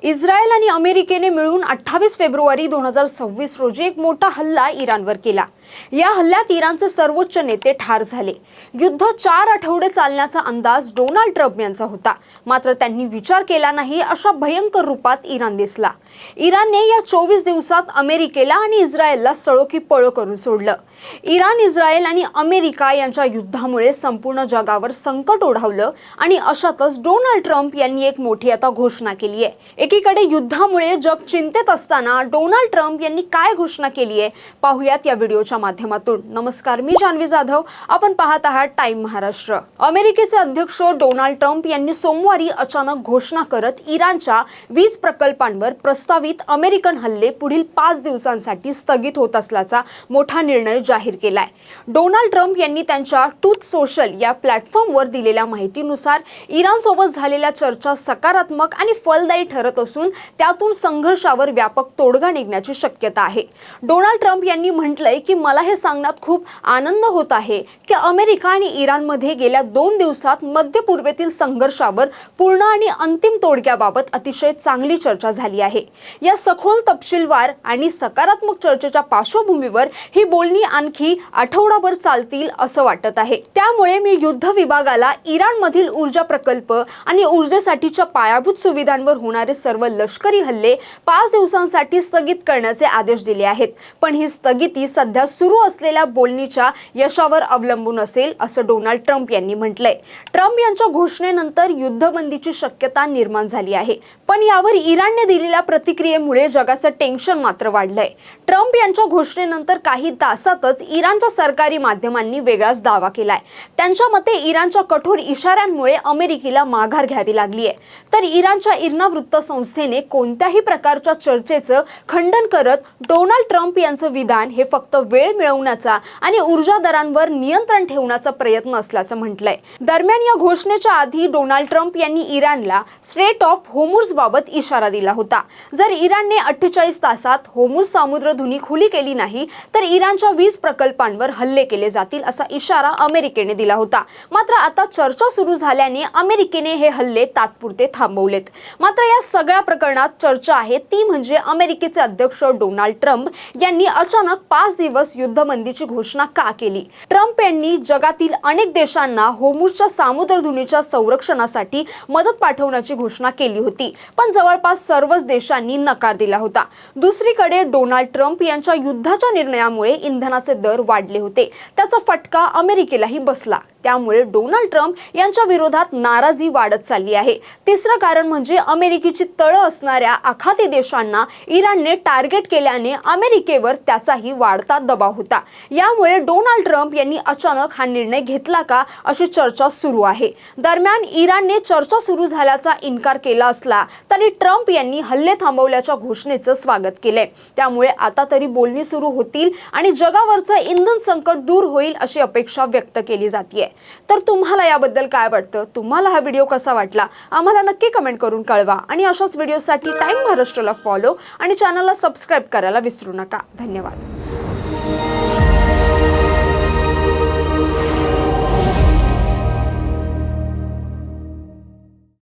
Israel आणि अमेरिकेने मिळून 28 फेब्रुवारी 2026 रोजी एक मोठा हल्ला इराणवर केला। या हल्ल्यात इराणचे सर्वोच्च नेते ठार झाले। युद्ध 4 आठवडे चालण्याचा अंदाज डोनाल्ड ट्रम्प यांचा होता, मात्र त्यांनी विचार केला नाही अशा भयंकर रूपात इराण दिसला। इराणने या 24 दिवसात अमेरिकेला आणि इस्रायलला सळो की पळो करून सोडलं। इराण, इस्रायल आणि अमेरिका यांच्या युद्धामुळे संपूर्ण जगावर संकट ओढावलं आणि अशातच डोनाल्ड ट्रम्प यांनी एक मोठी आता घोषणा केली आहे। एकीकडे युद्धामुळे जग चिंतेत असताना डोनाल्ड ट्रम्प यांनी काय घोषणा केली आहे पाहूयात या व्हिडिओच्या माध्यमातून। नमस्कार, मी जान्हवी जाधव, आपण पाहत आहात टाइम महाराष्ट्र। अमेरिकेचे अध्यक्ष डोनाल्ड ट्रम्प यांनी सोमवारी अचानक घोषणा करत इराणच्या वीज प्रकल्पांवर प्रस्तावित अमेरिकन हल्ले पुढील 5 दिवसांसाठी स्थगित होत असल्याचा मोठा निर्णय जाहीर केलाय। डोनाल्ड ट्रम्प यांनी त्यांच्या ट्रूथ सोशल या प्लॅटफॉर्मवर दिलेल्या माहितीनुसार इराण सोबत झालेल्या चर्चा सकारात्मक आणि फलदायी ठरत असून त्यातून संघर्षावर व्यापक तोडगा निघण्याची शक्यता आहे। डोनाल्ड ट्रम्प यांनी म्हटलंय की मला हे सांगण्यात खूप आनंद होत आहे की अमेरिका आणि इराणमध्ये गेल्या 2 दिवसात मध्य पूर्वेतील संघर्षावर पूर्ण आणि अंतिम तोडग्याबाबत अतिशय चांगली चर्चा झाली आहे। या सखोल, तपशीलवार आणि सकारात्मक चर्चेच्या पार्श्वभूमीवर ही बोलणी आणखी आठवडाभर चालतील असं वाटत आहे। त्यामुळे मी युद्ध विभागाला इराणमधील ऊर्जा प्रकल्प आणि ऊर्जेसाठीच्या पायाभूत सुविधांवर होणारे सर्व लष्करी हल्ले 5 दिवसांसाठी स्थगित करण्याचे आदेश दिले आहेत। पण ही स्थगिती सध्या सुरू असलेल्या बोलणीच्या यशावर अवलंबून असेल असं डोनाल्ड ट्रम्प यांनी म्हटलंय। ट्रम्प यांच्या घोषणेनंतर युद्धबंदीची शक्यता निर्माण झाली आहे, पण यावर इराणने दिलेल्या प्रतिक्रियेमुळे जगाचं टेन्शन मात्र वाढलंय। ट्रम्प यांच्या घोषणेनंतर काही तासातच इराणच्या सरकारी माध्यमांनी वेगळाच दावा केलाय। त्यांच्या मते इराणच्या कठोर इशाऱ्यांमुळे अमेरिकेला माघार घ्यावी लागली आहे। तर इराणच्या इर्ना वृत्तसंस्थेने कोणत्याही प्रकारच्या चर्चेचं खंडन करत डोनाल्ड ट्रम्प यांचं विधान हे फक्त वेळ मिळवण्याचा आणि ऊर्जा दरांवर नियंत्रण ठेवण्याचा प्रयत्न असल्याचं म्हटलंय। दरम्यान या घोषणेच्या आधी डोनाल्ड ट्रम्प यांनी इराणला स्ट्रेट ऑफ होर्मुझ बाबत इशारा दिला होता। जर इराणने 48 तासात होर्मुझ सामुद्रधुनी खुली केली नाही तर इराणच्या वीज प्रकल्पांवर हल्ले केले जातील असा इशारा अमेरिकेने दिला होता। मात्र आता चर्चा सुरू झाल्याने अमेरिकेने हे हल्ले तात्पुरते थांबवलेत। मात्र या सगळ्या प्रकरणात चर्चा आहे ती म्हणजे अमेरिकेचे अध्यक्ष डोनाल्ड ट्रम्प यांनी अचानक 5 दिवस युद्धबंदीची घोषणा का केली। ट्रम्प यांनी जगातील अनेक देशांना होर्मुझच्या सामुद्रधुनीच्या संरक्षणासाठी मदत पाठवण्याची घोषणा केली होती, पण जवळपास सर्वच देशांनी नकार दिला होता। दुसरीकडे डोनाल्ड ट्रम्प यांच्या युद्धाच्या निर्णयामुळे इंधनाचे दर वाढले होते, त्याचा फटका अमेरिकेलाही बसला। त्यामुळे डोनाल्ड ट्रम्प यांच्या विरोधात नाराजी वाढत चालली आहे। तिसरं कारण म्हणजे अमेरिकेची तळं असणाऱ्या आखाती देशांना इराणने टार्गेट केल्याने अमेरिकेवर त्याचाही वाढता दबाव होता। यामुळे डोनाल्ड ट्रम्प यांनी अचानक हा निर्णय घेतला का अशी चर्चा सुरू आहे। दरम्यान इराणने चर्चा सुरू झाल्याचा इन्कार केला असला तरी ट्रम्प यांनी हल्ले थांबवल्याच्या घोषणेचं स्वागत केलंय। त्यामुळे आता तरी बोलणी सुरू होतील आणि जगावरचं इंधन संकट दूर होईल अशी अपेक्षा व्यक्त केली जाते। तर तुम्हाला याबद्दल काय वाटतं? तुम्हाला हा व्हिडिओ कसा वाटला? आम्हाला नक्की कमेंट करून कळवा आणि अशाच व्हिडिओसाठी टाइम महाराष्ट्राला फॉलो आणि चॅनलला सबस्क्राइब करायला विसरू नका। धन्यवाद।